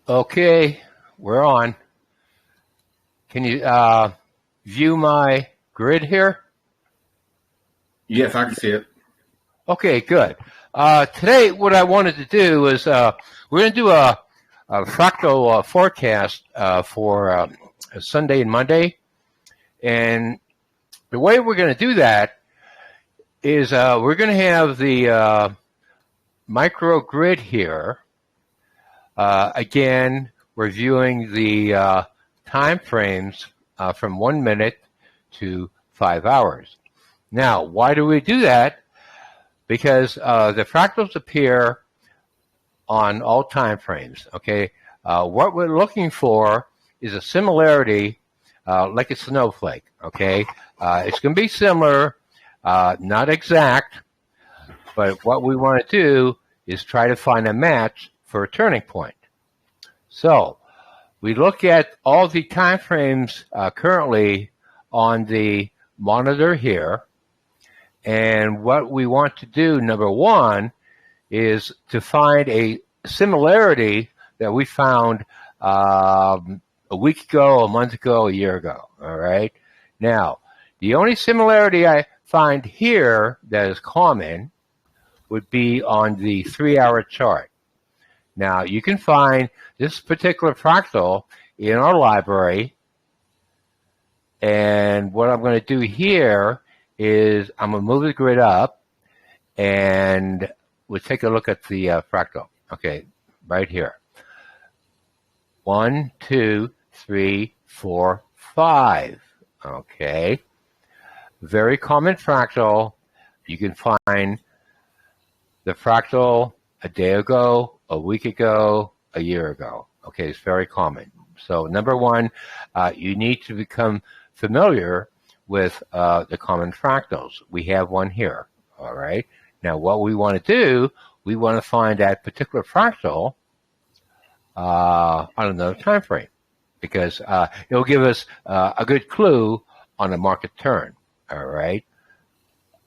Okay, we're on. Can you view my grid here? Yes, I can see it. Okay, good. Today, what I wanted to do is we're going to do a fractal forecast for Sunday and Monday. And the way we're going to do that is we're going to have the microgrid here. Again, we're viewing the time frames from 1 minute to 5 hours. Now, why do we do that? Because the fractals appear on all time frames. Okay, what we're looking for is a similarity, like a snowflake. Okay, it's going to be similar, not exact, but what we want to do is try to find a match for a turning point. So we look at all the time frames currently on the monitor here. And what we want to do, number one, is to find a similarity that we found a week ago, a month ago, a year ago. All right. Now, the only similarity I find here that is common would be on the 3-hour chart. Now, you can find this particular fractal in our library. And what I'm going to do here is I'm going to move the grid up, and we'll take a look at the fractal. Okay, right here. 1, 2, 3, 4, 5. Okay. Very common fractal. You can find the fractal a day ago, a week ago, a year ago. Okay, it's very common. So number one, you need to become familiar with the common fractals. We have one here. All right. Now, what we want to do, we want to find that particular fractal on another time frame, because it'll give us a good clue on the market turn. All right.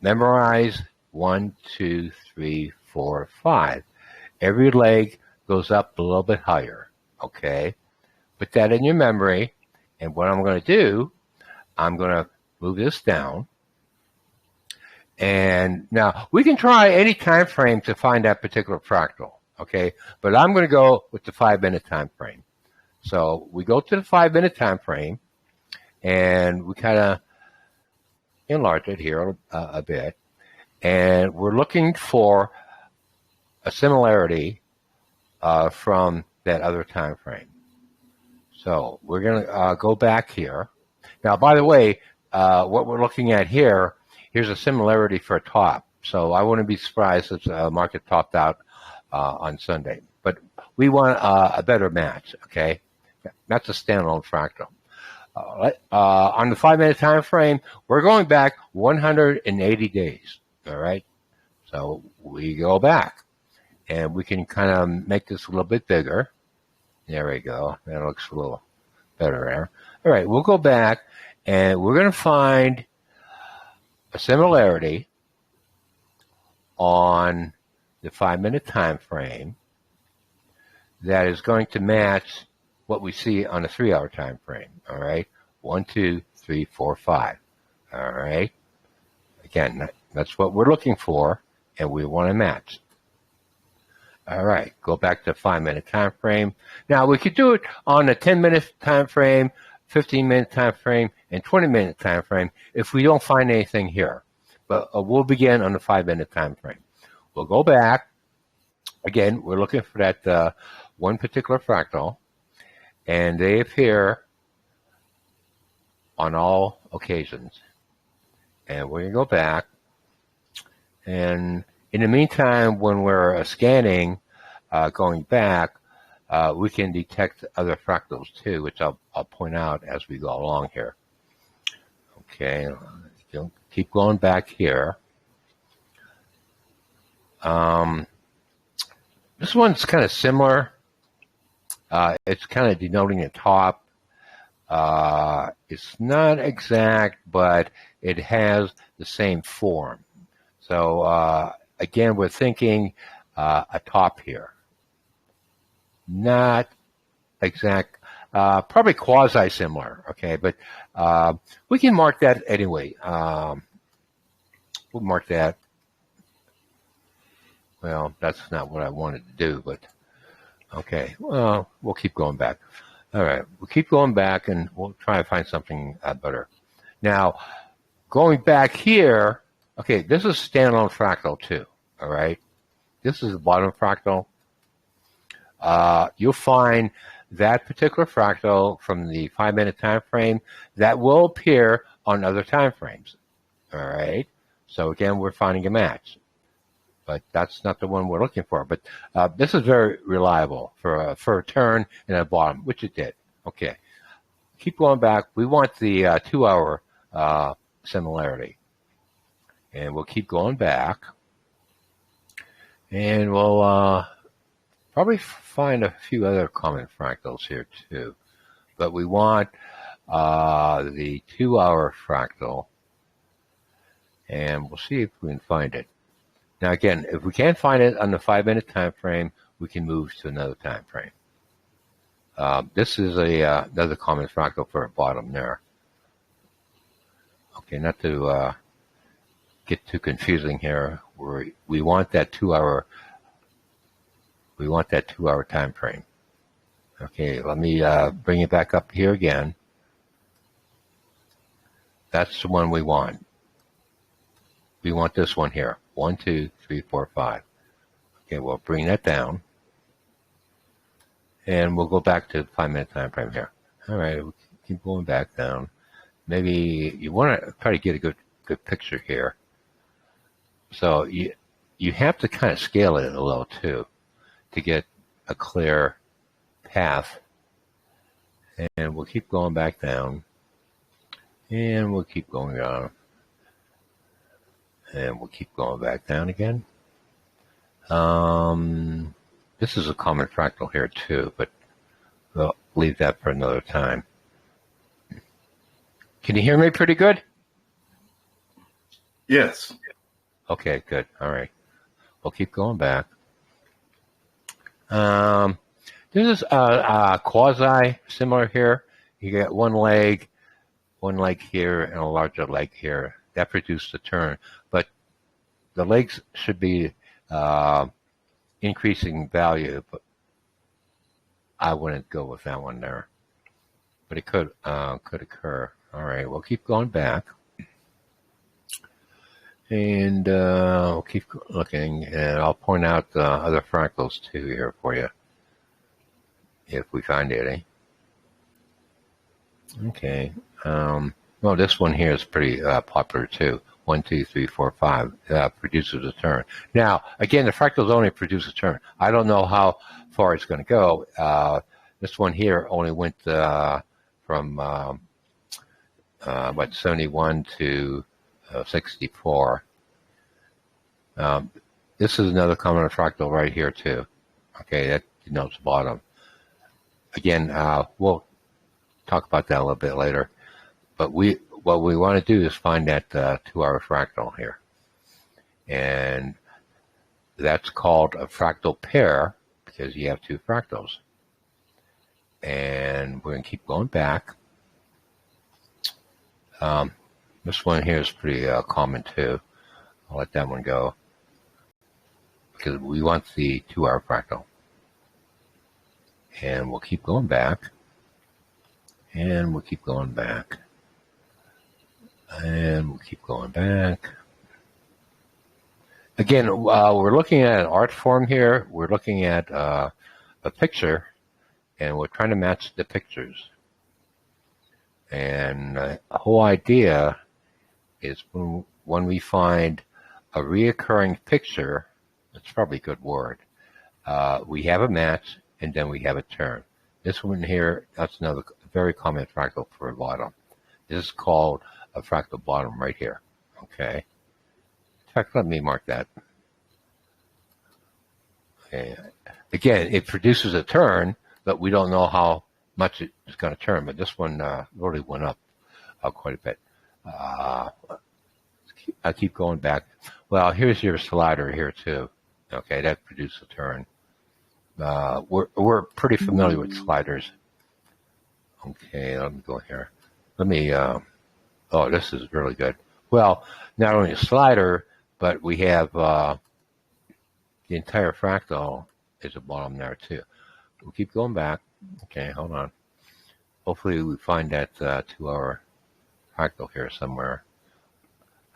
Memorize 1, 2, 3, 4, 5. Every leg goes up a little bit higher. Okay. Put that in your memory. And what I'm going to do, I'm going to move this down. And now we can try any time frame to find that particular fractal. Okay. But I'm going to go with the 5-minute time frame. So we go to the 5-minute time frame, and we kind of enlarge it here a bit. And we're looking for a similarity from that other time frame. So we're going to go back here. Now, by the way, what we're looking at here, here's a similarity for a top. So I wouldn't be surprised if the market topped out on Sunday. But we want a better match, okay? That's a standalone fractal. On the 5-minute time frame, we're going back 180 days, all right? So we go back, and we can kind of make this a little bit bigger. There we go. That looks a little better there. All right, we'll go back, and we're going to find a similarity on the 5-minute time frame that is going to match what we see on the 3-hour time frame. All right, 1, 2, 3, 4, 5. All right. Again, that's what we're looking for, and we want to match. All right, go back to 5-minute time frame. Now we could do it on a 10-minute time frame, 15-minute time frame, and 20-minute time frame if we don't find anything here. But we'll begin on the 5-minute time frame. We'll go back. Again, we're looking for that one particular fractal, and they appear on all occasions. And we're going to go back. And in the meantime, when we're scanning, going back, we can detect other fractals too, which I'll point out as we go along here. Okay, keep going back here. This one's kind of similar. It's kind of denoting a top. It's not exact, but it has the same form. So again, we're thinking a top here. Not exact, probably quasi-similar, okay? But we can mark that anyway. We'll mark that. Well, that's not what I wanted to do, but okay. Well, we'll keep going back. All right, we'll keep going back, and we'll try to find something better. Now, going back here, okay, this is standalone fractal too, all right? This is the bottom fractal. You'll find that particular fractal from the 5-minute time frame that will appear on other time frames, all right? So again, we're finding a match, but that's not the one we're looking for. But this is very reliable for a turn and a bottom, which it did. Okay, keep going back. We want the 2-hour similarity, and we'll keep going back, and we'll probably find a few other common fractals here too. But we want the 2-hour fractal, and we'll see if we can find it. Now again, if we can't find it on the 5-minute time frame, we can move to another time frame. This is another common fractal for a bottom there. Okay, not to get too confusing here. We want that 2-hour. We want that 2-hour time frame. Okay, let me bring it back up here again. That's the one we want. We want this one here. 1, 2, 3, 4, 5. Okay, we'll bring that down. And we'll go back to the 5-minute time frame here. All right, we'll keep going back down. Maybe you want to try to get a good picture here. So you have to kind of scale it a little too to get a clear path. And we'll keep going back down. And we'll keep going down. And we'll keep going back down again. This is a common fractal here too, but we'll leave that for another time. Can you hear me pretty good? Yes. Okay, good. All right. We'll keep going back. This is quasi similar here. You get one leg here, and a larger leg here. That produced a turn, but the legs should be increasing value, but I wouldn't go with that one there. But it could occur. All right, we'll keep going back, and we'll keep looking, and I'll point out other fractals too here for you, if we find any. Okay. Well, this one here is pretty popular too. 1, 2, 3, 4, 5 produces a turn. Now, again, the fractals only produce a turn. I don't know how far it's going to go. This one here only went from 71 to 64. This is another common fractal right here too. Okay, that denotes bottom. Again, we'll talk about that a little bit later. But what we want to do is find that 2-hour fractal here. And that's called a fractal pair because you have two fractals. And we're going to keep going back. This one here is pretty common too. I'll let that one go because we want the 2-hour fractal. And we'll keep going back. And we'll keep going back. And we'll keep going back. Again, we're looking at an art form here. We're looking at a picture, and we're trying to match the pictures. And the whole idea is when we find a reoccurring picture, that's probably a good word, we have a match, and then we have a turn. This one here, that's another very common fractal for a bottom. This is called a fractal bottom right here. Okay. In fact, let me mark that. Okay. Again, it produces a turn, but we don't know how much it's going to turn. But this one really went up quite a bit. I keep going back. Well, here's your slider here too. Okay, that produced a turn. we're pretty familiar with sliders. Okay, let me go here. Let me. Oh, this is really good. Well, not only a slider, but we have the entire fractal is the bottom there too. We'll keep going back. Okay, hold on. Hopefully we find that 2-hour fractal here somewhere.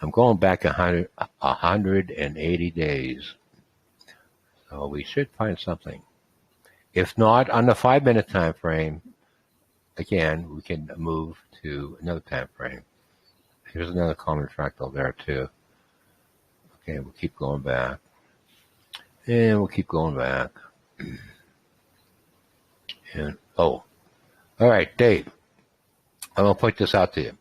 I'm going back 180 days. So we should find something. If not, on the 5-minute time frame, again, we can move to another time frame. Here's another common fractal there too. Okay, we'll keep going back. And we'll keep going back. And, oh, all right, Dave, I'm going to point this out to you.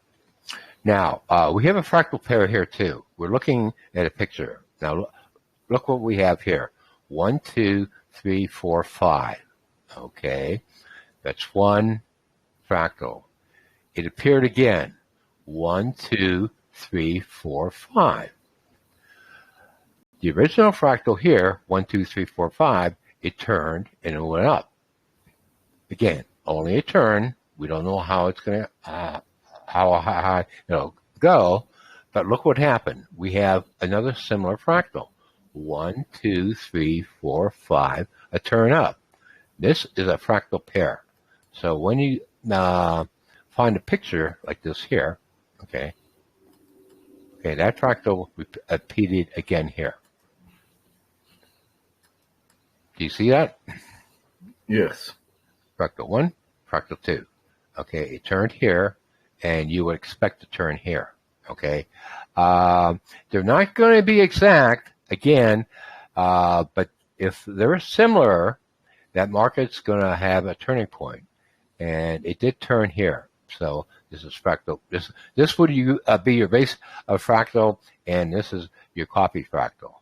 Now, we have a fractal pair here too. We're looking at a picture. Now, look what we have here. 1, 2, 3, 4, 5. Okay, that's one fractal. It appeared again. 1, 2, 3, 4, 5. The original fractal here, 1, 2, 3, 4, 5, it turned and it went up. Again, only a turn. We don't know how it's going to how high go, but look what happened. We have another similar fractal. 1, 2, 3, 4, 5, a turn up. This is a fractal pair. So when you find a picture like this here, okay, that fractal repeated again here. Do you see that? Yes. Fractal 1, fractal 2. Okay, it turned here, and you would expect to turn here. Okay, they're not going to be exact again, but if they're similar, that market's going to have a turning point, and it did turn here. So this is fractal. This would be your base of fractal, and this is your copy fractal.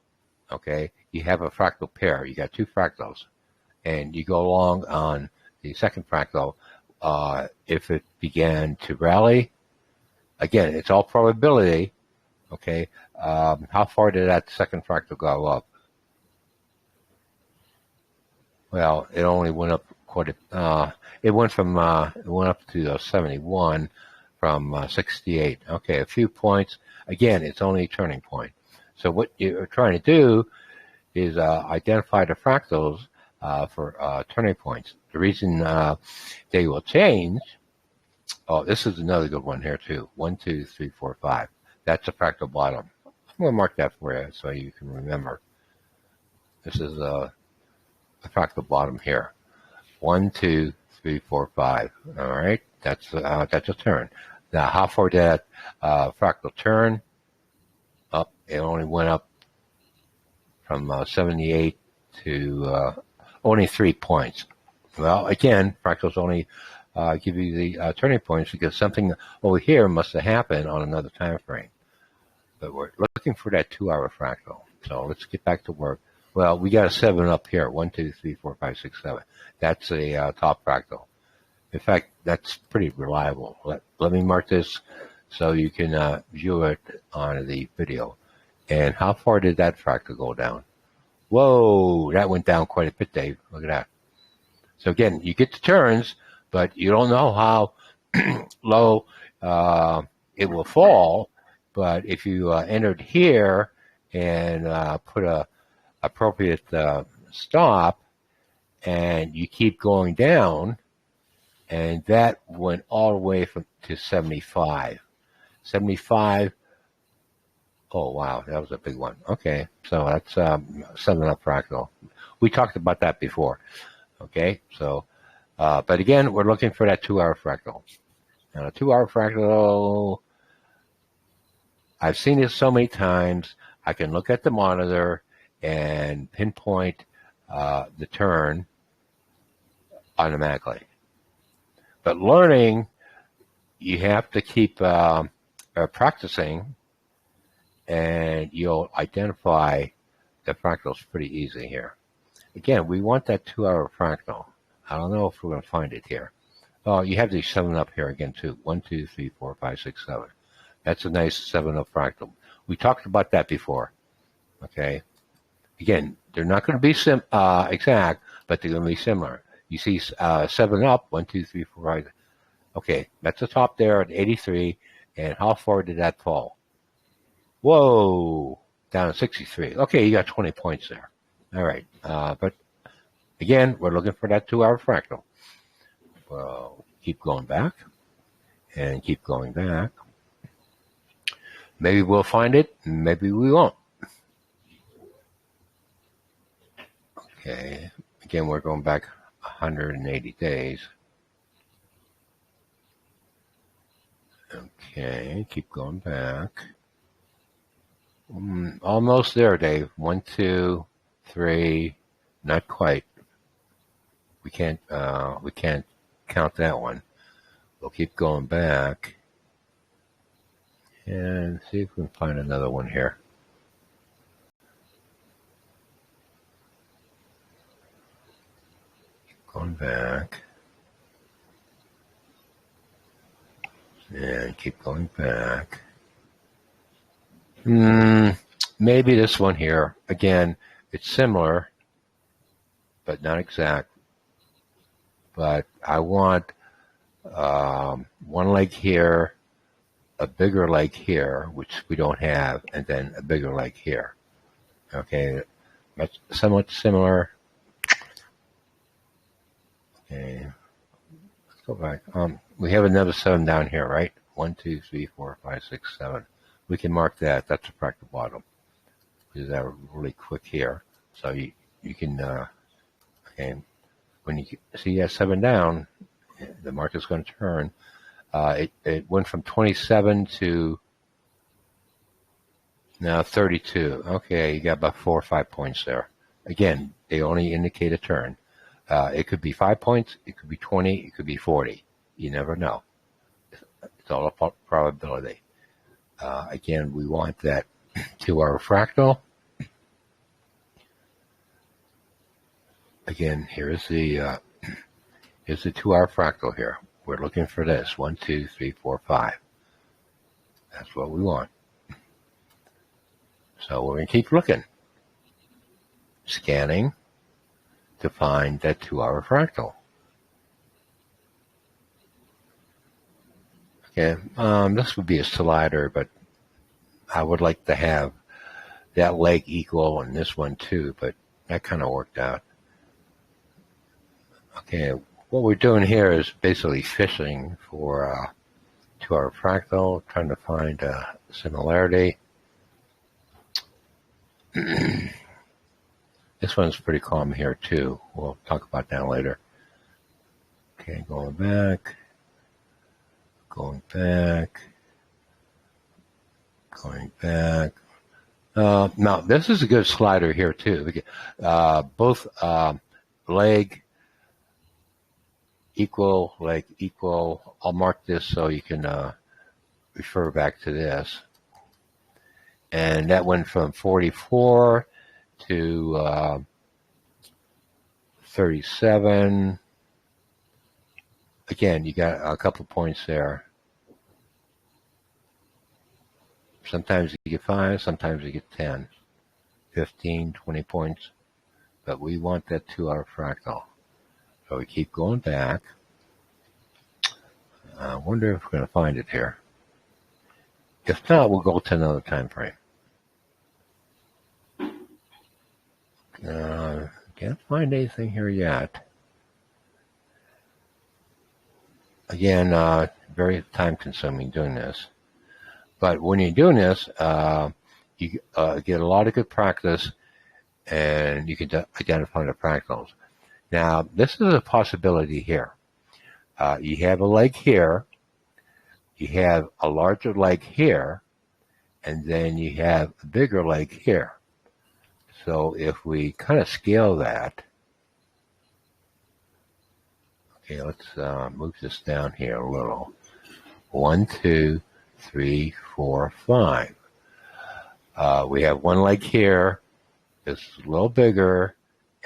Okay, you have a fractal pair. You got two fractals, and you go along on the second fractal. If it began to rally, again, it's all probability. Okay, how far did that second fractal go up? Well, it only went up quite a. It went up to 71 from 68. Okay, a few points. Again, it's only a turning point. So what you're trying to do is identify the fractals for turning points. The reason they will change. Oh, this is another good one here too. 1, 2, 3, 4, 5. That's a fractal bottom. I'm going to mark that for you so you can remember. This is a fractal bottom here. 1, 2, 3, 4, 5. All right, that's a turn. Now, how far did that fractal turn? Up. It only went up from 78 to only 3 points. Well, again, fractals only give you the turning points because something over here must have happened on another time frame. But we're looking for that 2-hour fractal. So let's get back to work. Well, we got a 7 up here. 1, 2, 3, 4, 5, 6, 7. That's a top fractal. In fact, that's pretty reliable. Let me mark this so you can view it on the video. And how far did that fractal go down? Whoa, that went down quite a bit, Dave. Look at that. So again, you get the turns, but you don't know how low it will fall. But if you entered here and put a appropriate stop, and you keep going down, and that went all the way to 75. 75. Oh, wow, that was a big one. Okay, so that's 7-up fractal. We talked about that before. Okay, so, but again, we're looking for that 2-hour fractal. Now, a 2-hour fractal, I've seen it so many times. I can look at the monitor and pinpoint the turn automatically. But learning, you have to keep practicing, and you'll identify the fractals pretty easy here. Again, we want that 2-hour fractal. I don't know if we're going to find it here. Oh, you have these 7-up here again too. 1, 2, 3, 4, 5, 6, 7. That's a nice 7-up fractal. We talked about that before. Okay. Again, they're not going to be exact, but they're going to be similar. You see 7 up, 1, 2, 3, 4, 5. Okay, that's the top there at 83. And how far did that fall? Whoa, down to 63. Okay, you got 20 points there. All right, but again, we're looking for that 2-hour fractal. Well, keep going back and keep going back. Maybe we'll find it, maybe we won't. Okay, again, we're going back 180 days. Okay, keep going back. Almost there, Dave. 1, 2, 3, not quite. We can't count that one. We'll keep going back and see if we can find another one here. Keep going back and keep going back. Maybe this one here. Again, it's similar, but not exact. But I want one leg here, a bigger leg here, which we don't have, and then a bigger leg here. Okay, that's somewhat similar. Okay, let's go back. We have another 7 down here, right? 1, 2, 3, 4, 5, 6, 7. We can mark that. That's a fractal bottom. Do that really quick here. So you can, okay, when you see that 7 down, the market's going to turn. It went from 27 to now 32. Okay, you got about 4 or 5 points there. Again, they only indicate a turn. It could be 5 points, it could be 20, it could be 40. You never know. It's all about probability. Again, we want that 2-hour fractal. Again, here's the 2-hour fractal here. We're looking for this. 1, 2, 3, 4, 5. That's what we want. So we're going to keep looking. Scanning to find that 2-hour fractal. Okay, this would be a slider, but I would like to have that leg equal and this one too, but that kind of worked out. Okay, what we're doing here is basically fishing for 2-hour fractal, trying to find a similarity. This one's pretty calm here too. We'll talk about that later. Okay, going back. Going back. Now, this is a good slider here, too. Both leg equal, leg equal. I'll mark this so you can refer back to this. And that went from 44 to 37. Again, you got a couple points there. Sometimes you get 5, sometimes you get 10, 15, 20 points. But we want that 2-hour fractal. So we keep going back. I wonder if we're going to find it here. If not, we'll go to another time frame. Can't find anything here yet. Again, very time consuming doing this. But when you're doing this, you get a lot of good practice and you can identify the fractals. Now, this is a possibility here. You have a leg here, you have a larger leg here, and then you have a bigger leg here. So if we kind of scale that, okay, let's move this down here a little. 1, 2, 3, 4, 5. We have one leg here. This is a little bigger,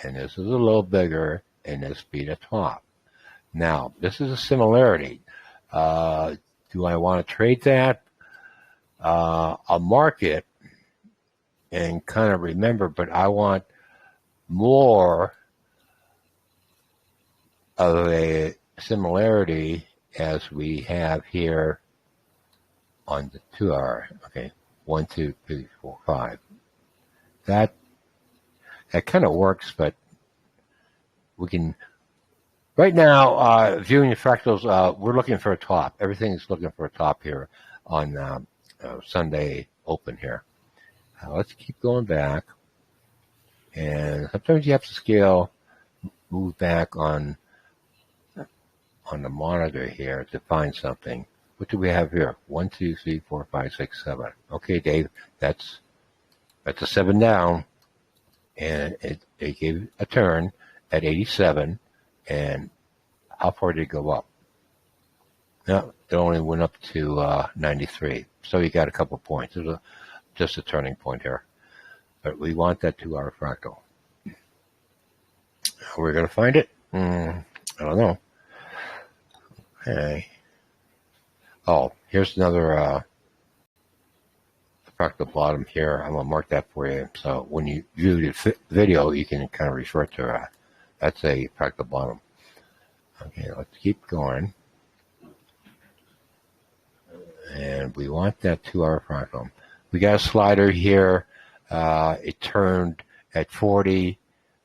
and this is a little bigger, and this be the top. Now, this is a similarity. Do I want to trade that? I'll mark it and kind of remember, but I want more of a similarity as we have here on the 2 hour. Okay, 1, 2, 3, 4, 5. That kind of works, but we can. Right now, viewing the fractals, we're looking for a top. Everything's looking for a top here on Sunday open here. Let's keep going back. And sometimes you have to scale, move back on the monitor here to find something. What do we have here? 1, 2, 3, 4, 5, 6, 7. Okay, Dave, that's a 7 down. And it gave a turn at 87. And how far did it go up? No, it only went up to 93. So you got a couple points. There's just a turning point here. But we want that 2 hour fractal. We're going to find it? I don't know. Okay. Oh, here's another fractal bottom here. I'm going to mark that for you. So when you view the video, you can kind of refer to that's a fractal bottom. Okay, let's keep going. And we want that 2 hour fractal. We got a slider here. It turned at 40,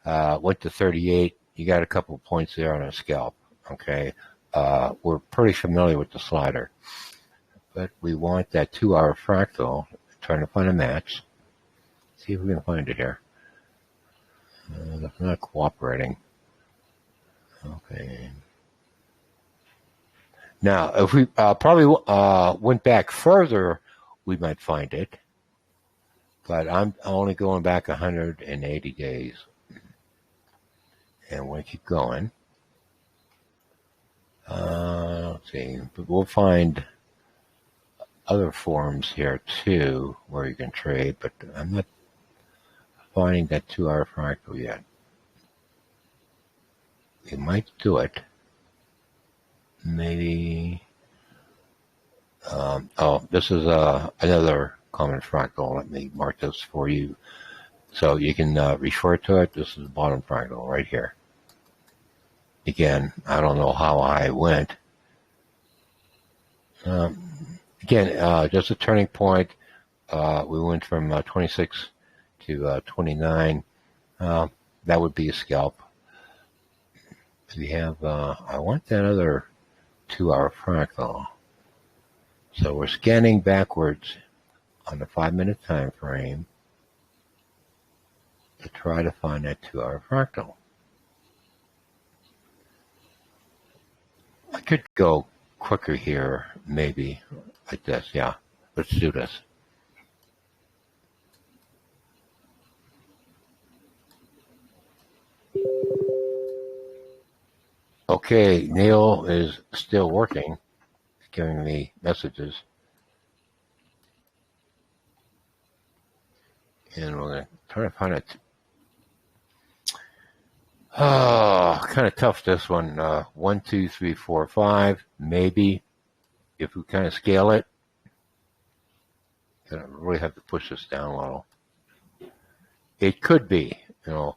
went to 38. You got a couple of points there on a scalp. Okay, we're pretty familiar with the slider, but we want that 2 hour fractal. Trying to find a match. See if we can find it here. It's not cooperating. Okay. Now, if we probably went back further, we might find it. But I'm only going back 180 days. And we'll keep going. Let's see. But we'll find other forms here too where you can trade, but I'm not finding that 2 hour fractal yet. We might do it. Maybe. Oh, this is another common fractal. Let me mark this for you so you can refer to it. This is the bottom fractal right here. Again, I don't know how I went. Again, just a turning point. We went from 26 to 29. That would be a scalp. We have, I want that other 2 hour fractal. So we're scanning backwards on the 5-minute time frame to try to find that 2 hour fractal. I could go quicker here, maybe, like this. Yeah, let's do this. Okay, Neil is still working. He's giving me messages. And we're going to try to find it. Oh, kind of tough, this one. 1, 2, 3, 4, 5. Maybe if we kind of scale it. Gonna really have to push this down a little. It could be, you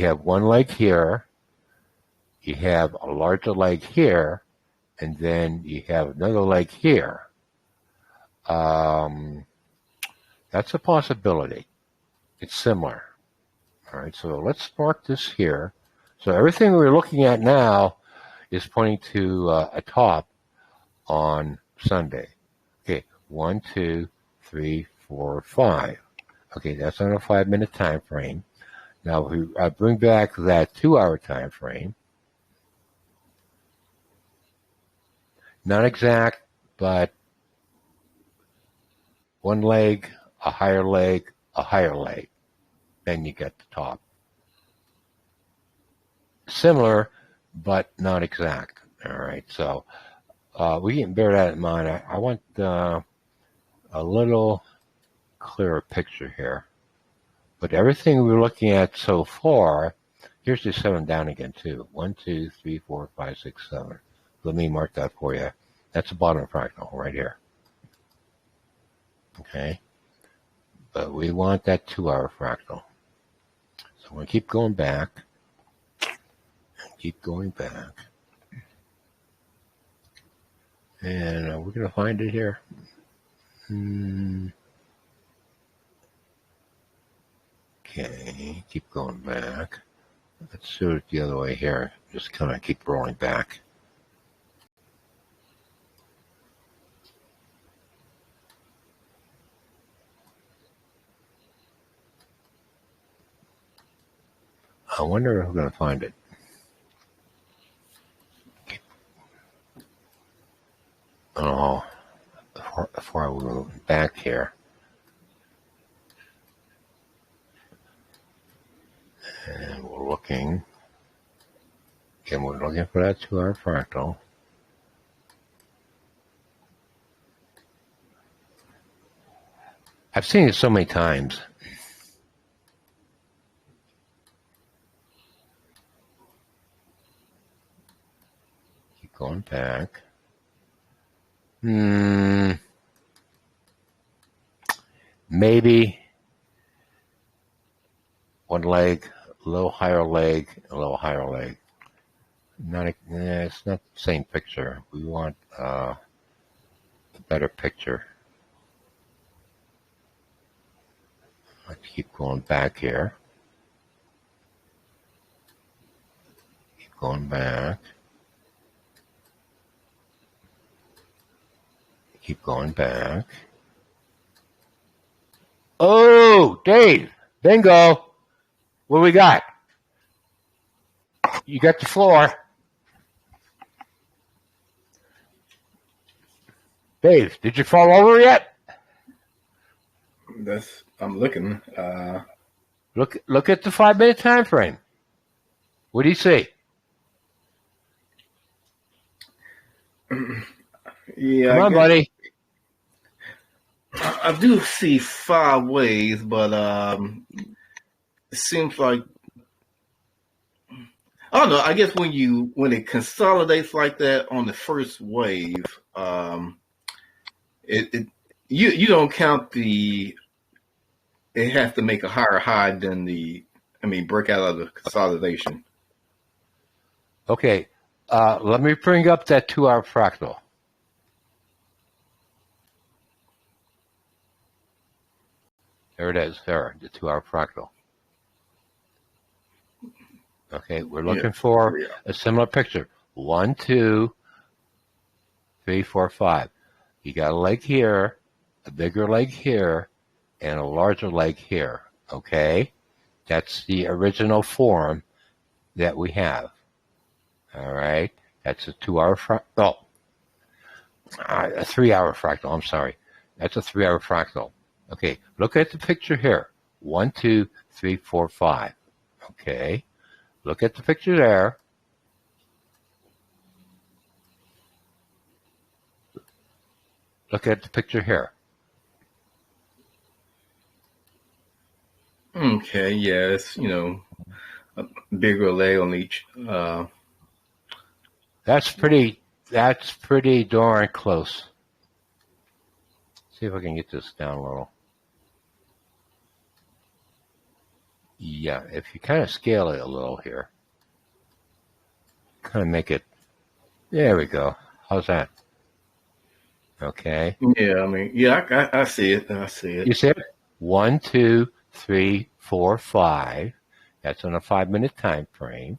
have one leg here. You have a larger leg here, and then you have another leg here. That's a possibility. It's similar. All right, so let's mark this here. So everything we're looking at now is pointing to a top on Sunday. Okay, 1, 2, 3, 4, 5. Okay, that's on a 5-minute time frame. Now, if we bring back that 2 hour time frame, not exact, but one leg, a higher leg, a higher leg. Then you get the top. Similar, but not exact. All right, so we can bear that in mind. I want a little clearer picture here. But everything we're looking at so far, here's the 7 down again too. 1, 2, 3, 4, 5, 6, 7. Let me mark that for you. That's the bottom fractal right here. Okay. But we want that 2 hour fractal. So I'm going to keep going back. Keep going back. And we're going to find it here. Okay, keep going back. Let's do it the other way here. Just kind of keep rolling back. I wonder if we're going to find it. Oh, before I go back here. And we're looking. Again, we're looking for that 2-hour fractal. I've seen it so many times. Keep going back. Maybe one leg, a little higher leg, a little higher leg. It's not the same picture. We want a better picture. Let's keep going back here. Keep going back. Keep going back. Oh, Dave! Bingo! What do we got? You got the floor. Dave, did you fall over yet? I'm looking. Look at the 5-minute time frame. What do you see? Yeah, Come on, buddy. I do see 5 waves, but it seems like, I don't know. I guess when it consolidates like that on the first wave, you don't count it has to make a higher high than break out of the consolidation. Okay, let me bring up that 2-hour fractal. There it is, there, the 2-hour fractal. Okay, we're looking for a similar picture. 1, 2, 3, 4, 5. You got a leg here, a bigger leg here, and a larger leg here. Okay, that's the original form that we have. All right, that's a 2-hour fractal. A 3-hour fractal. I'm sorry, that's a 3-hour fractal. Okay, look at the picture here. 1, 2, 3, 4, 5. Okay, look at the picture there. Look at the picture here. Okay, yes, a bigger leg on each. That's pretty darn close. See if I can get this down a little. Yeah, if you kind of scale it a little here, kind of make it. There we go. How's that? Okay. Yeah, I see it. I see it. You see it? 1, 2, 3, 4, 5. That's on a 5-minute time frame.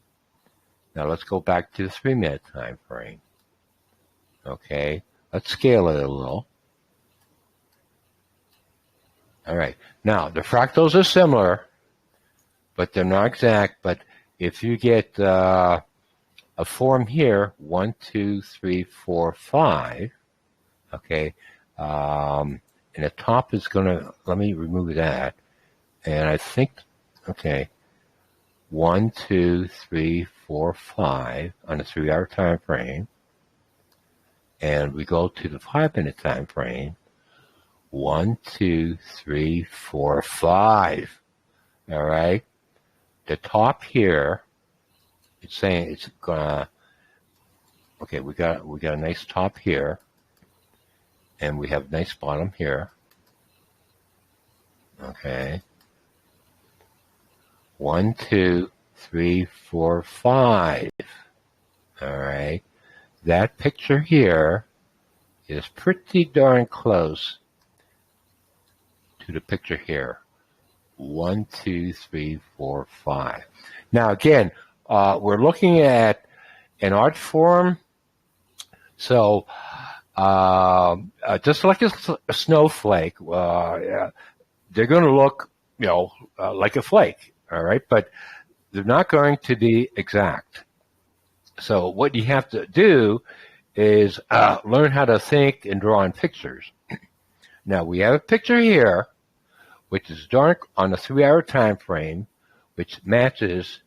Now let's go back to the 3-minute time frame. Okay. Let's scale it a little. All right. Now the fractals are similar, but they're not exact. But if you get a form here, 1, 2, 3, 4, 5. Okay, and the top is gonna. Let me remove that, and I think, okay, 1, 2, 3, 4, 5 on a 3-hour time frame, and we go to the 5-minute time frame. 1, 2, 3, 4, 5. All right, the top here. It's saying it's gonna. Okay, we got a nice top here. And we have nice bottom here. Okay. 1, 2, 3, 4, 5. All right. That picture here is pretty darn close to the picture here. 1, 2, 3, 4, 5. Now again, we're looking at an art form. So just like a snowflake, they're going to look, like a flake. All right, but they're not going to be exact. So what you have to do is learn how to think and draw in pictures. Now we have a picture here, which is dark on a 3-hour time frame, which matches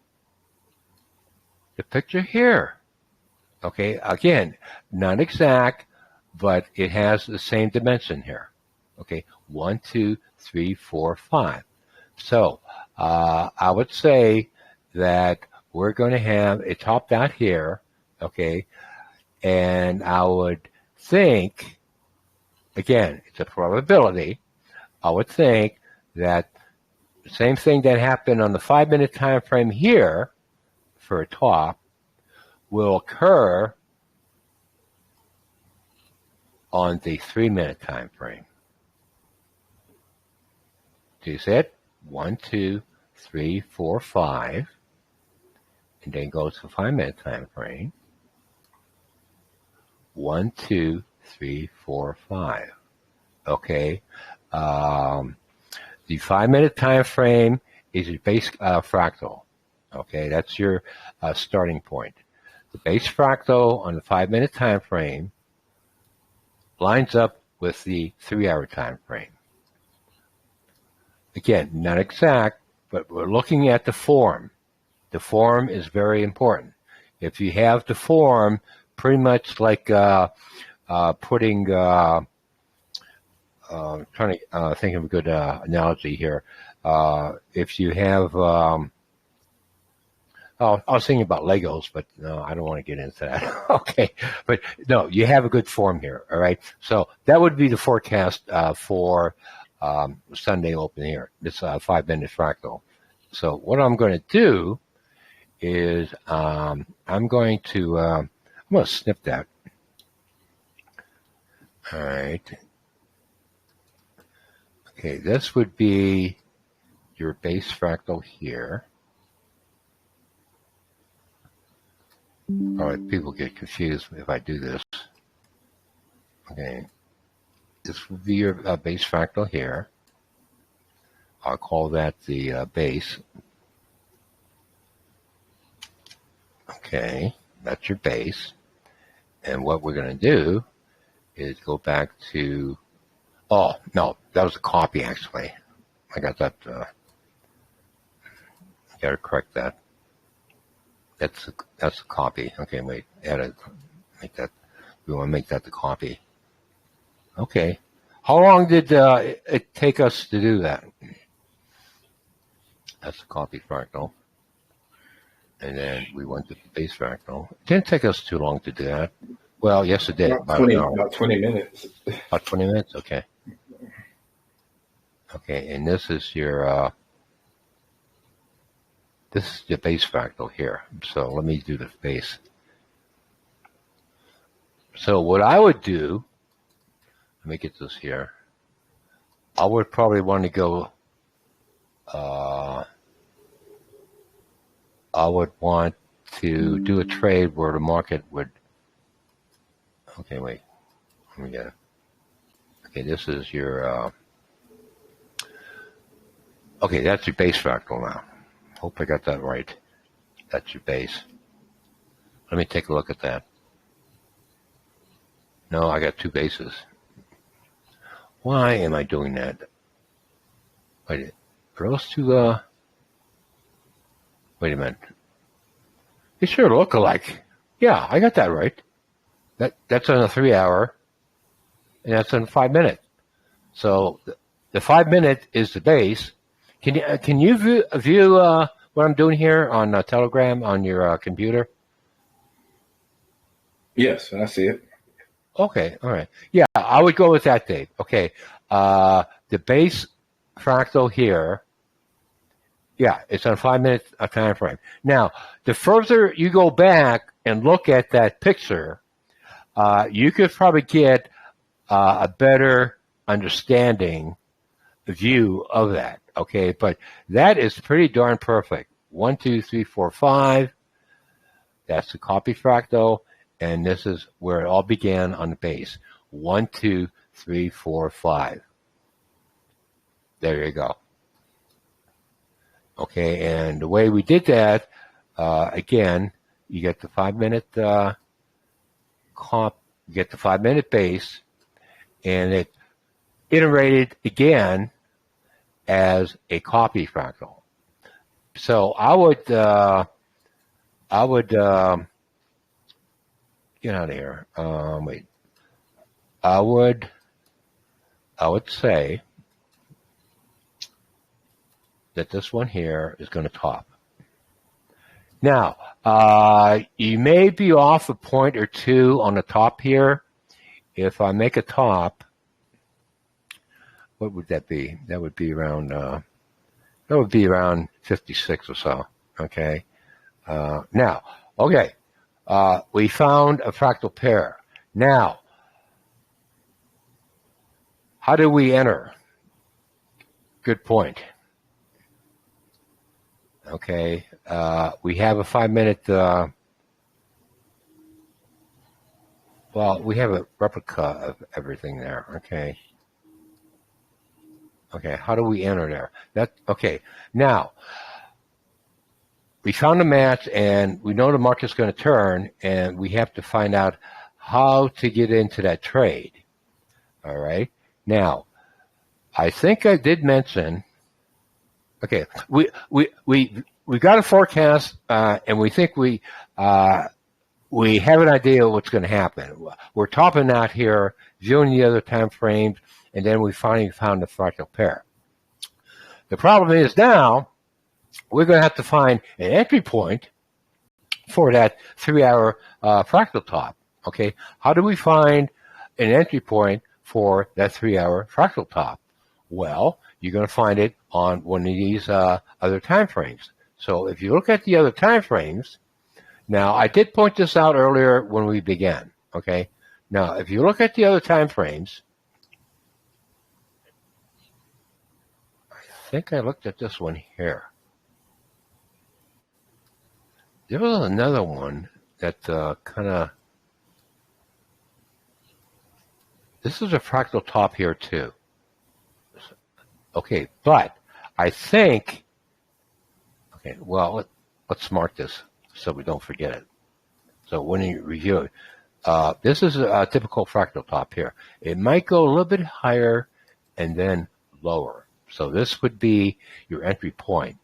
the picture here. Okay, again, not exact, but it has the same dimension here. Okay, 1, 2, 3, 4, 5. So I would say that we're going to have it topped out here, okay, and I would think, again, it's a probability, I would think that the same thing that happened on the 5-minute time frame here for a top will occur on the 3-minute time frame. Do you see it? 1, 2, 3, 4, 5, and then go to the 5-minute time frame. 1, 2, 3, 4, 5. Okay. The 5-minute time frame is your base fractal. Okay, that's your starting point. The base fractal on the 5-minute time frame lines up with the 3-hour time frame. Again, not exact, but we're looking at the form. The form is very important. If you have the form, pretty much like putting, trying to think of a good analogy here. If you have, I was thinking about Legos, but no, I don't want to get into that. Okay, but no, you have a good form here. All right, so that would be the forecast for Sunday open here. This 5-minute fractal. So what I'm going to do is I'm going to snip that. All right. Okay, this would be your base fractal here. All right, people get confused if I do this. Okay, this would be your base fractal here. I'll call that the base. Okay, that's your base. And what we're going to do is go back to, oh, no, that was a copy actually. I got that, I got to correct that. That's a copy. Okay, wait, make that, we want to make that the copy. Okay. How long did it take us to do that? That's the copy fractal. And then we went to the base fractal. It didn't take us too long to do that. Well, yes, it did. About 20 minutes. About 20 minutes? Okay. Okay, and this is your, this is the base fractal here. So let me do the base. So what I would do, let me get this here. I would probably want to go, I would want to do a trade where the market would, okay, wait, let me get it. Okay, this is your, okay, that's your base fractal now. Hope I got that right. That's your base. Let me take a look at that. No, I got two bases. Why am I doing that? Wait, are those two, wait a minute. They sure look alike. Yeah, I got that right. That's on a 3-hour, and that's on a 5-minute. So the 5-minute is the base. Can you view what I'm doing here on Telegram on your computer? Yes, I see it. Okay, all right. Yeah, I would go with that, Dave. Okay, the base fractal here Yeah, it's on a 5-minute time frame. Now, the further you go back and look at that picture, you could probably get a better understanding view of that. Okay, but that is pretty darn perfect. 1, 2, 3, 4, 5. That's the copy fractal, and this is where it all began on the base. 1, 2, 3, 4, 5. There you go. Okay, and the way we did that, again, you get the 5-minute comp, you get the 5-minute base, and it iterated again as a copy fractal. So I would get out of here. Wait, I would say that this one here is going to top. Now, you may be off a point or two on the top here. If I make a top, what would that be? That would be around 56 or so. Okay. Now, okay, we found a fractal pair. Now, how do we enter? Good point. Okay, we have a 5-minute. Well, we have a replica of everything there. Okay. Okay, how do we enter there? Okay. Now, we found a match, and we know the market's going to turn, and we have to find out how to get into that trade. All right. Now, I think I did mention. Okay, we got a forecast, and we think we have an idea of what's going to happen. We're topping out here, viewing the other time frames, and then we finally found the fractal pair. The problem is now we're going to have to find an entry point for that 3-hour fractal top. Okay, how do we find an entry point for that 3-hour fractal top? Well, you're going to find it on one of these other time frames. So if you look at the other time frames, now I did point this out earlier when we began. Okay, now if you look at the other time frames, I think I looked at this one here. There was another one that kind of. This is a fractal top here too. Okay, but I think. Okay, well, let's mark this so we don't forget it. So when you review it, this is a typical fractal top here. It might go a little bit higher and then lower. So this would be your entry point.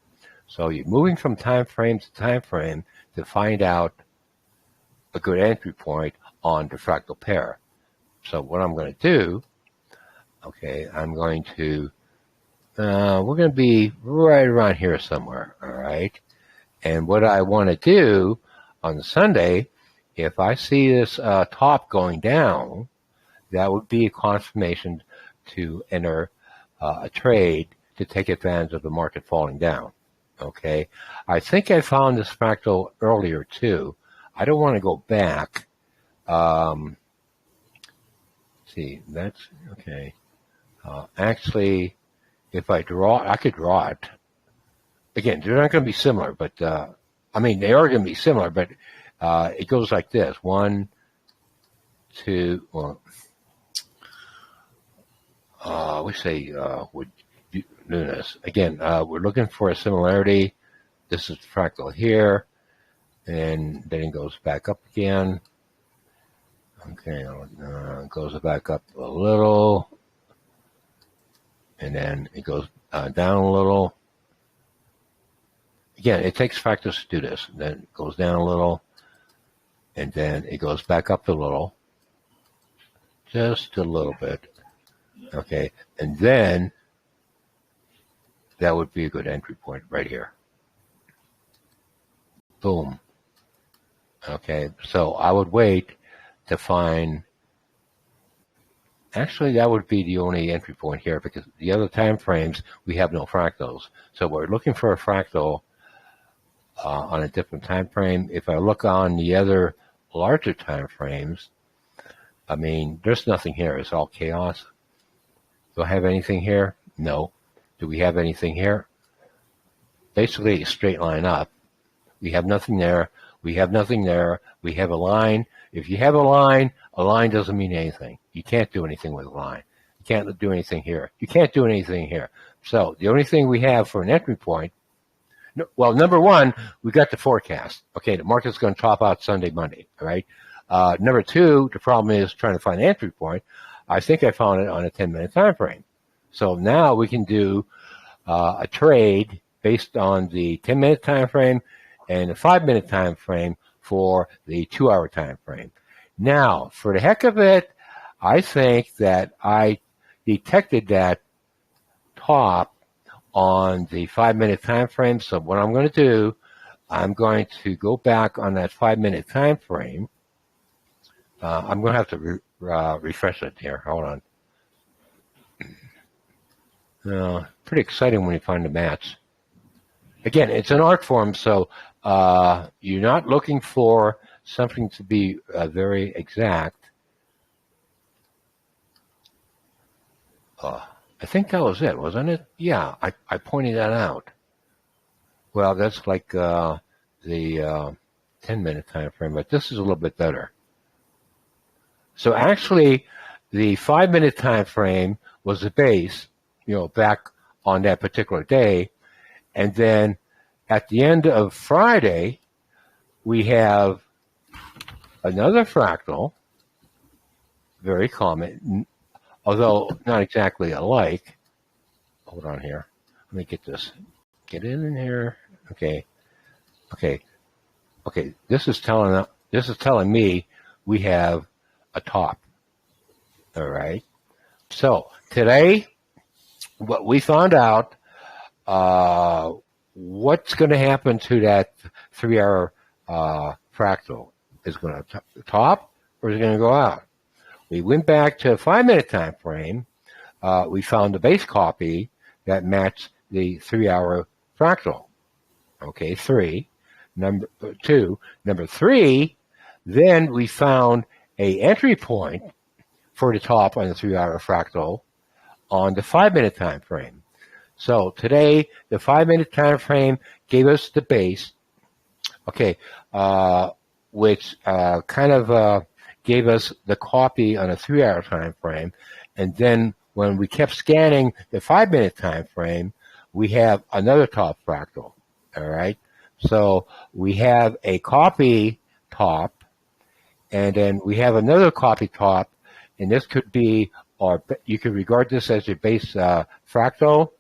So you're moving from time frame to time frame to find out a good entry point on the fractal pair. So what I'm going to do, okay, I'm going to, we're going to be right around here somewhere, all right? And what I want to do on Sunday, if I see this top going down, that would be a confirmation to enter a trade to take advantage of the market falling down. Okay, I think I found this fractal earlier too. I don't want to go back. See, that's okay. Actually, if I draw, I could draw it. Again, they're not going to be similar, but I mean they are going to be similar, but it goes like this: 1, 2. Well, we say would do this again. We're looking for a similarity. This is fractal here, and then it goes back up again. Okay, it goes back up a little, and then it goes down a little. Again, it takes practice to do this. Then it goes down a little, and then it goes back up a little, just a little bit. Okay, and then that would be a good entry point right here. Boom. Okay, so I would wait to find Actually, that would be the only entry point here because the other time frames, we have no fractals. So we're looking for a fractal on a different time frame. If I look on the other larger time frames, I mean, there's nothing here. It's all chaos. Do I have anything here? No. Do we have anything here? Basically, a straight line up. We have nothing there. We have nothing there. We have a line. If you have a line doesn't mean anything. You can't do anything with a line. You can't do anything here. You can't do anything here. So the only thing we have for an entry point, well, number one, we got the forecast. Okay, the market's going to top out Sunday, Monday, all right? Number two, the problem is trying to find an entry point. I think I found it on a 10-minute time frame. So now we can do a trade based on the 10-minute time frame and a 5-minute time frame for the 2-hour time frame. Now, for the heck of it, I think that I detected that top on the 5-minute time frame. So what I'm going to do, I'm going to go back on that 5-minute time frame. I'm going to have to refresh it here. Hold on. Pretty exciting when you find the match. Again, it's an art form, so you're not looking for something to be very exact. I think that was it, wasn't it? Yeah, I pointed that out. Well, that's like the 10-minute time frame, but this is a little bit better. So actually, the 5-minute time frame was the base, back on that particular day. And then at the end of Friday, we have another fractal, very common, although not exactly alike. Hold on here. Let me get this. Get in here. Okay. This is telling me we have a top. All right. So today, what we found out, what's going to happen to that 3-hour fractal? Is it going to top or is it going to go out? We went back to a 5-minute time frame. We found the base copy that matched the 3-hour fractal. Okay, 3. Number 2. Number 3, then we found a entry point for the top on the 3-hour fractal on the 5-minute time frame. So today, the 5-minute time frame gave us the base, which kind of gave us the copy on a 3-hour time frame. And then when we kept scanning the 5-minute time frame, we have another top fractal. All right. So we have a copy top, and then we have another copy top, and this could be, or you could regard this as your base fractal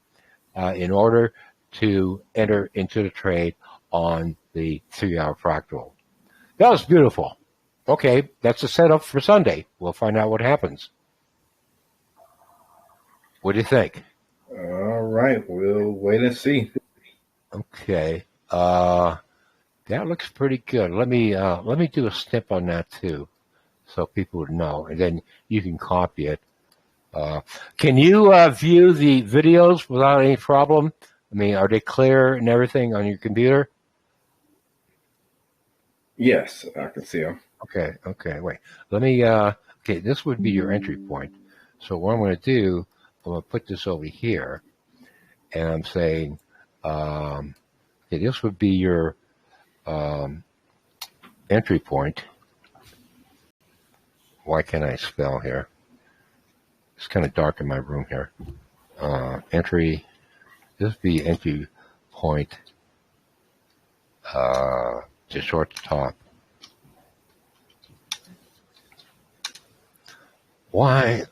in order to enter into the trade on the 3-hour fractal. That was beautiful. Okay, that's the setup for Sunday. We'll find out what happens. What do you think? All right, we'll wait and see. Okay, that looks pretty good. Let me do a snip on that too, so people would know, and then you can copy it. Can you view the videos without any problem? I mean, are they clear and everything on your computer? Yes, I can see them. Okay, wait. Let me, okay, this would be your entry point. So what I'm going to do, I'm going to put this over here, and I'm saying, okay, this would be your entry point. Why can't I spell here? It's kind of dark in my room here. Entry, this would be entry point to short top. Why?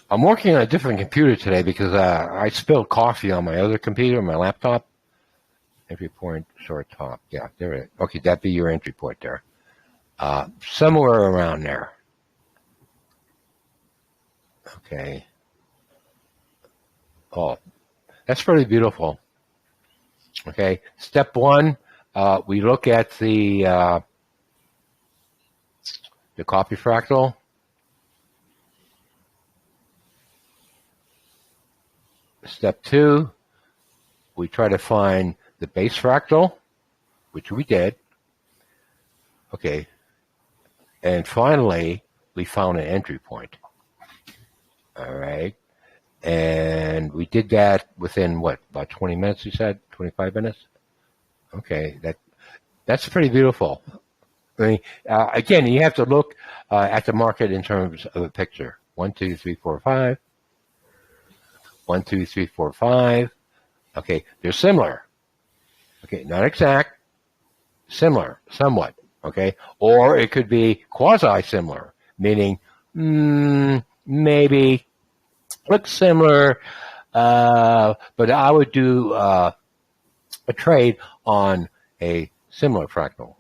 I'm working on a different computer today because I spilled coffee on my other computer, my laptop. Entry point, short top. Yeah, there it is. Okay, that'd be your entry point there. Somewhere around there. Okay. Oh, that's pretty beautiful. Okay, step 1, we look at the copy fractal. Step 2, we try to find the base fractal, which we did. Okay. And finally, we found an entry point. All right. And we did that within, what, about 20 minutes, you said? 25 minutes? Okay. That's pretty beautiful. I mean, again, you have to look at the market in terms of a picture. 1, 2, 3, 4, 5. 1, 2, 3, 4, 5. Okay, they're similar. Okay, not exact, similar, somewhat. Okay, or it could be quasi-similar, meaning maybe looks similar, but I would do a trade on a similar fractal.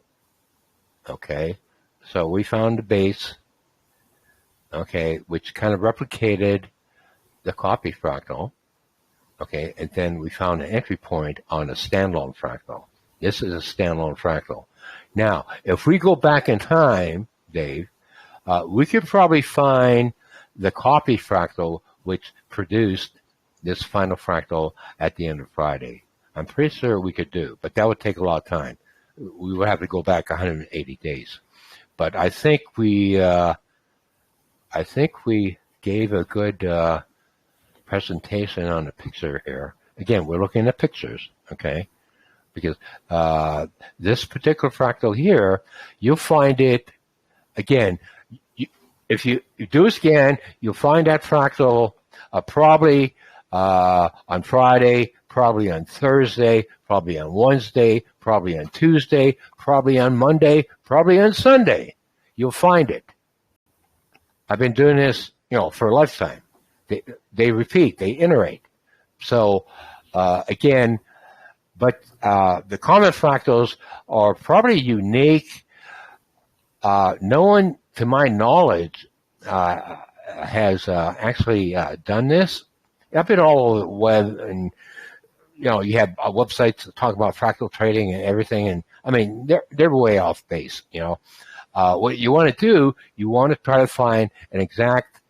Okay, so we found the base, okay, which kind of replicated the copy fractal, okay, and then we found an entry point on a standalone fractal. This is a standalone fractal. Now, if we go back in time, Dave, we could probably find the copy fractal which produced this final fractal at the end of Friday. I'm pretty sure we could do, but that would take a lot of time. We would have to go back 180 days. But I think we gave a good presentation on the picture here. Again, we're looking at pictures, okay? Because this particular fractal here, you'll find it, again, if you do a scan, you'll find that fractal probably on Friday, probably on Thursday, probably on Wednesday, probably on Tuesday, probably on Monday, probably on Sunday. You'll find it. I've been doing this, for a lifetime. They repeat, they iterate. So again, but the common fractals are probably unique. No one, to my knowledge, has actually done this. I've been all over the web, and you have websites that talk about fractal trading and everything, and I mean they're way off base. What you want to do, you want to try to find an exact.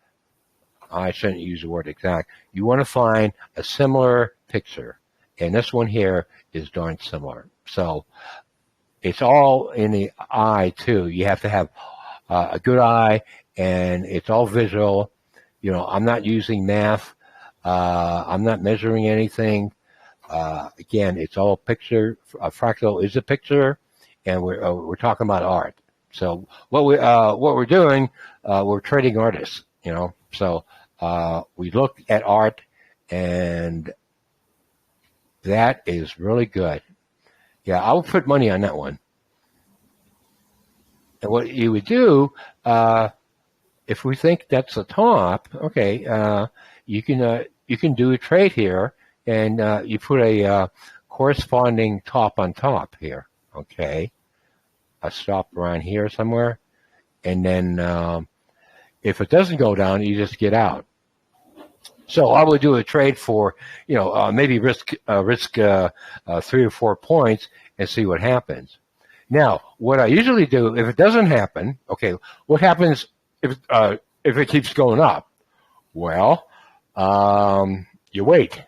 I shouldn't use the word exact. You want to find a similar picture, and this one here is darn similar. So it's all in the eye too. You have to have a good eye, and it's all visual. I'm not using math. I'm not measuring anything. Again, it's all picture. A fractal is a picture, and we're talking about art. So what we're doing, we're trading artists. So we look at art, and that is really good. Yeah, I would put money on that one. And what you would do, if we think that's the top, okay, you can do a trade here, and you put a corresponding top on top here, okay? A stop around here somewhere, and then if it doesn't go down, you just get out. So I would do a trade for, maybe risk 3 or 4 points and see what happens. Now, what I usually do, if it doesn't happen, okay, what happens if it keeps going up? Well, you wait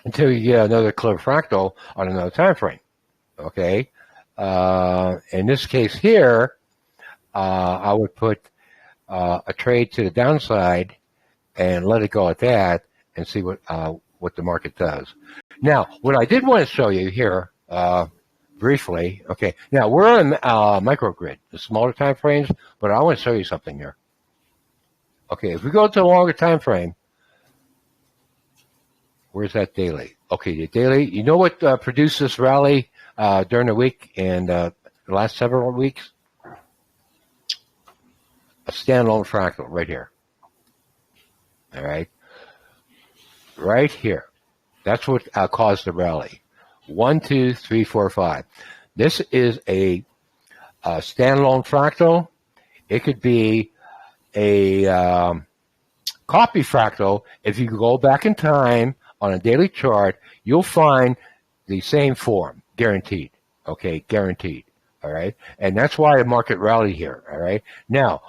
until you get another clear fractal on another time frame. Okay, in this case here, I would put a trade to the downside and let it go at that, and see what the market does. Now, what I did want to show you here briefly. Okay, now we're on microgrid, the smaller time frames, but I want to show you something here. Okay, if we go to a longer time frame, where's that daily? Okay, the daily. You know what produced this rally during the week and the last several weeks? A standalone fractal right here. All right, right here. That's what caused the rally. 1, 2, 3, 4, 5. This is a standalone fractal. It could be a copy fractal. If you go back in time on a daily chart, you'll find the same form, guaranteed. Okay, guaranteed. All right, and that's why the market rallied here. All right, now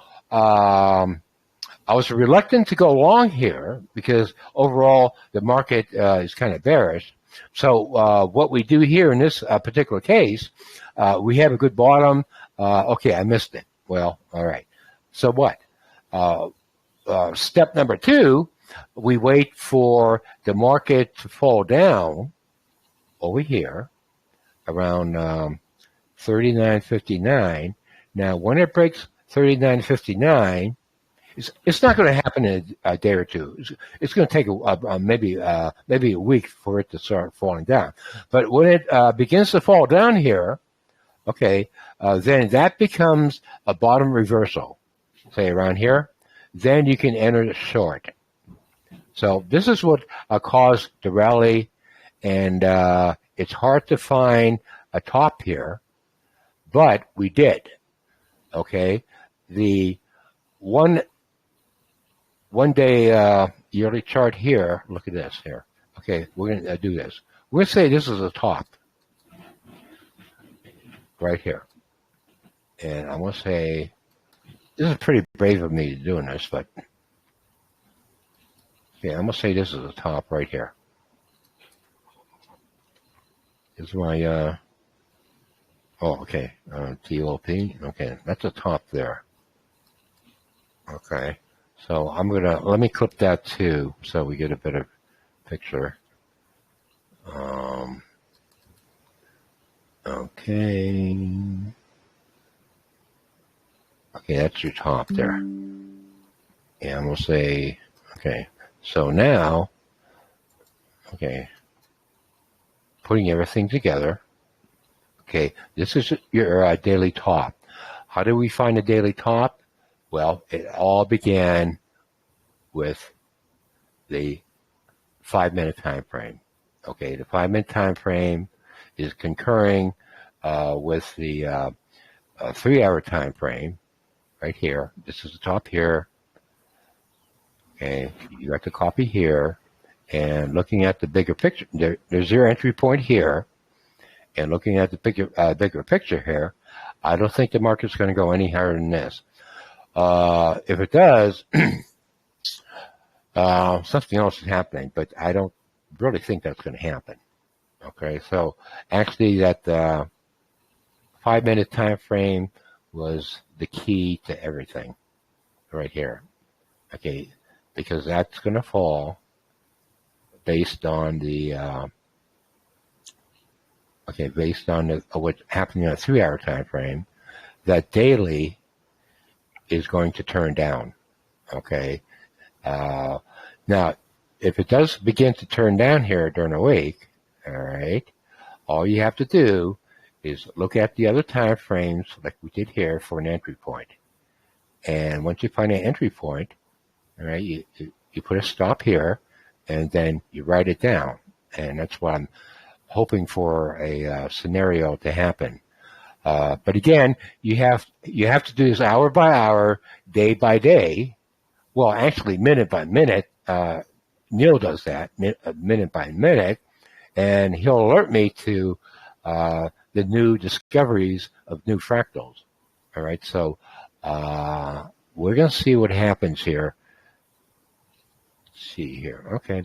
I was reluctant to go long here because overall the market is kind of bearish. So what we do here in this particular case, we have a good bottom. Okay, I missed it. Well, all right. So what? Step number 2, we wait for the market to fall down over here around 39.59. Now, when it breaks 39.59, it's not going to happen in a day or two. It's going to take maybe a week for it to start falling down. But when it begins to fall down here, okay, then that becomes a bottom reversal, say around here. Then you can enter the short. So this is what caused the rally, and it's hard to find a top here, but we did. Okay, the one day yearly chart here. Look at this here. Okay, we're going to do this. We're going to say this is a top right here, and I'm going to say this is pretty brave of me doing this, but okay, I'm going to say this is a top right here. This is my okay, TOP. Okay, that's a top there. Okay. So let me clip that too, so we get a better picture. Okay. Okay, that's your top there. And I'm going to say, okay, so now, okay, putting everything together. Okay, this is your daily top. How do we find a daily top? Well, it all began with the 5-minute time frame. Okay, the 5-minute time frame is concurring with the 3-hour time frame right here. This is the top here. Okay, you got the copy here, and looking at the bigger picture, there's your entry point here, and looking at the bigger picture here, I don't think the market's going to go any higher than this. If it does, something else is happening, but I don't really think that's going to happen. Okay, so actually that 5-minute time frame was the key to everything right here. Okay, because that's going to fall based on the what's happening in a 3-hour time frame. That daily is going to turn down. Okay. Now, if it does begin to turn down here during the week, all right, all you have to do is look at the other time frames like we did here for an entry point. And once you find an entry point, all right, you put a stop here, and then you write it down. And that's what I'm hoping for a scenario to happen. But again, you have to do this hour by hour, day by day. Well, actually, minute by minute. Neil does that minute by minute, and he'll alert me to the new discoveries of new fractals. All right, so we're going to see what happens here. Let's see here. Okay,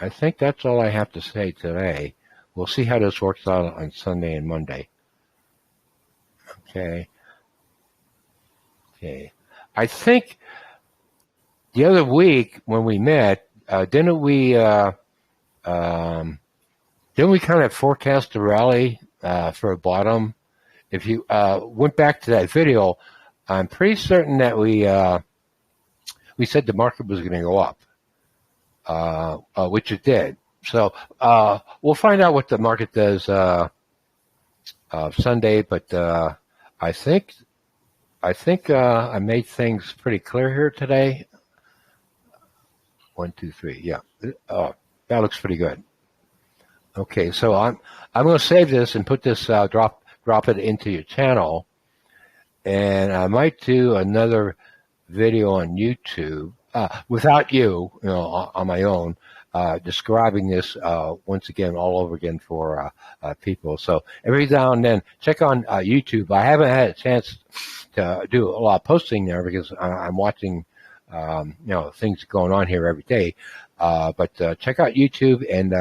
I think that's all I have to say today. We'll see how this works out on Sunday and Monday. Okay. I think the other week when we met, didn't we kind of forecast the rally for a bottom? If you went back to that video, I'm pretty certain that we said the market was going to go up, which it did. So we'll find out what the market does Sunday, but I think I made things pretty clear here today. 1, 2, 3. Yeah. That looks pretty good. Okay, so I'm going to save this and put this drop it into your channel, and I might do another video on YouTube without you know, on my own, describing this once again, all over again for people. So every now and then, check on YouTube. I haven't had a chance to do a lot of posting there because I'm watching things going on here every day. But check out YouTube, and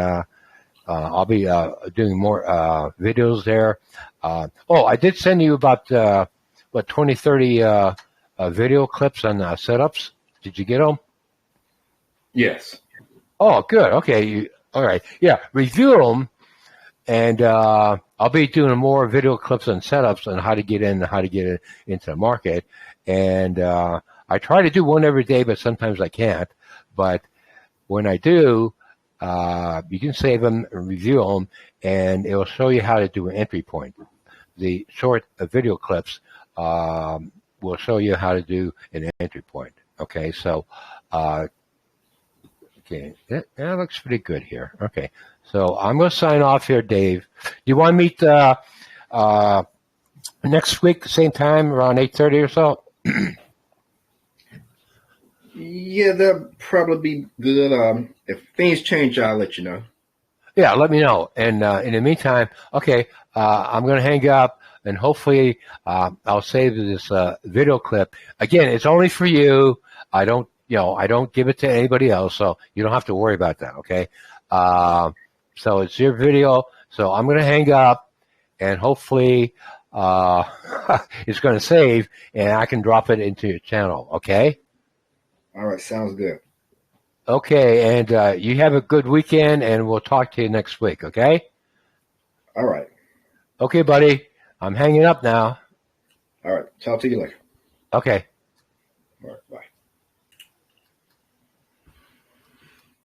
I'll be doing more videos there. I did send you about 20, 30 video clips on setups. Did you get them? Yes. Oh, good. Okay. All right. Yeah. Review them, and I'll be doing more video clips on setups on how to get in, how to get into the market. And I try to do one every day, but sometimes I can't. But when I do, you can save them and review them, and it will show you how to do an entry point. The short video clips will show you how to do an entry point. Okay, so okay, that looks pretty good here. Okay, so I'm going to sign off here, Dave. Do you want to meet next week, same time, around 8:30 or so? Yeah, that'll probably be good. If things change, I'll let you know. Yeah, let me know. And in the meantime, okay, I'm going to hang up, and hopefully I'll save this video clip. Again, it's only for you. I don't give it to anybody else, so you don't have to worry about that, okay? So it's your video. So I'm going to hang up, and hopefully it's going to save, and I can drop it into your channel, okay? All right, sounds good. Okay, and you have a good weekend, and we'll talk to you next week, okay? All right. Okay, buddy. I'm hanging up now. All right. Talk to you later. Okay. All right. Bye.